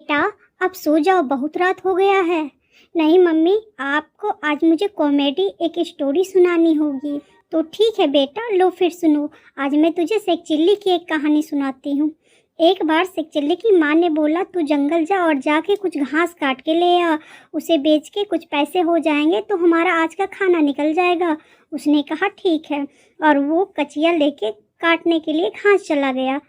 बेटा, अब सो जाओ, बहुत रात हो गया है। नहीं मम्मी, आपको आज मुझे कॉमेडी एक स्टोरी सुनानी होगी। तो ठीक है बेटा, लो फिर सुनो। आज मैं तुझे सेकचिल्ली की एक कहानी सुनाती हूँ। एक बार सेकचिल्ली की माँ ने बोला, तू जंगल जा और जाके कुछ घास काट के ले आ। उसे बेच के कुछ पैसे हो जाएंगे तो हमारा आज का खाना निकल जाएगा। उसने कहा ठीक है, और वो कचिया लेके काटने के लिए घास चला गया।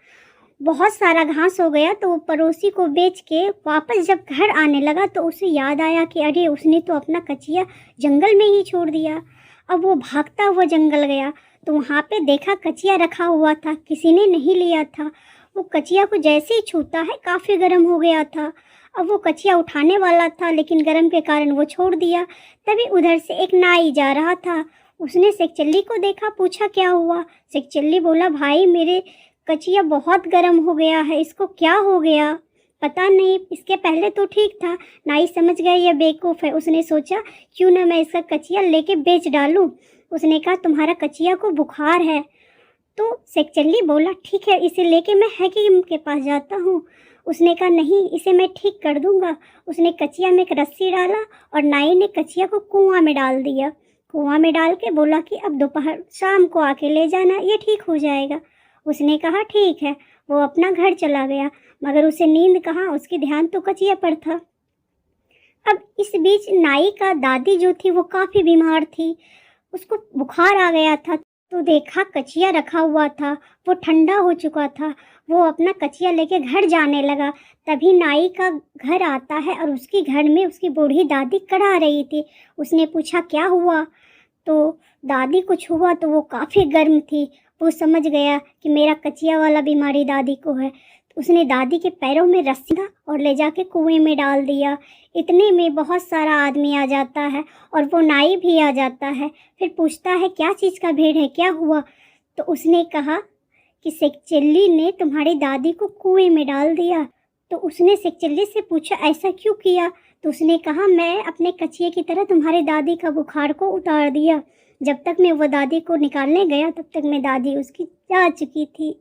बहुत सारा घास हो गया तो वो पड़ोसी को बेच के वापस जब घर आने लगा तो उसे याद आया कि अरे, उसने तो अपना कचिया जंगल में ही छोड़ दिया। अब वो भागता हुआ जंगल गया तो वहाँ पे देखा कचिया रखा हुआ था, किसी ने नहीं लिया था। वो कचिया को जैसे ही छूता है काफ़ी गर्म हो गया था। अब वो कचिया उठाने वाला था लेकिन गर्म के कारण वो छोड़ दिया। तभी उधर से एक नाई जा रहा था। उसने सेकचिल्ली को देखा, पूछा क्या हुआ। सेकचिल्ली बोला, भाई मेरे कचिया बहुत गर्म हो गया है, इसको क्या हो गया पता नहीं, इसके पहले तो ठीक था। नाई समझ गया यह बेवकूफ़ है। उसने सोचा क्यों ना मैं इसका कचिया लेके बेच डालूं। उसने कहा तुम्हारा कचिया को बुखार है। तो सेकचिल्ली बोला ठीक है, इसे लेके मैं हकीम के पास जाता हूँ। उसने कहा नहीं, इसे मैं ठीक कर दूंगा। उसने कचिया में एक रस्सी डाला और नाई ने कचिया को कुआं में डाल दिया। कुआं में डाल के बोला कि अब दोपहर शाम को आके ले जाना, ये ठीक हो जाएगा। उसने कहा ठीक है। वो अपना घर चला गया, मगर उसे नींद कहाँ, उसकी ध्यान तो कचिया पर था। अब इस बीच नाई का दादी जो थी वो काफ़ी बीमार थी, उसको बुखार आ गया था। तो देखा कचिया रखा हुआ था, वो ठंडा हो चुका था। वो अपना कचिया लेके घर जाने लगा। तभी नाई का घर आता है और उसके घर में उसकी बूढ़ी दादी कड़ा रही थी। उसने पूछा क्या हुआ। तो दादी कुछ हुआ तो वो काफ़ी गर्म थी। वो समझ गया कि मेरा कचिया वाला बीमारी दादी को है। तो उसने दादी के पैरों में रस्सी था और ले जाके कुएं में डाल दिया। इतने में बहुत सारा आदमी आ जाता है और वो नाई भी आ जाता है। फिर पूछता है क्या चीज़ का भीड़ है, क्या हुआ। तो उसने कहा कि सेकचिल्ली ने तुम्हारी दादी को कुएं में डाल दिया। तो उसने सेकचिल्ली से पूछा ऐसा क्यों किया। तो उसने कहा मैं अपने कचिए की तरह तुम्हारी दादी का बुखार को उतार दिया। जब तक मैं वो दादी को निकालने गया तब तक मैं दादी उसकी जा चुकी थी।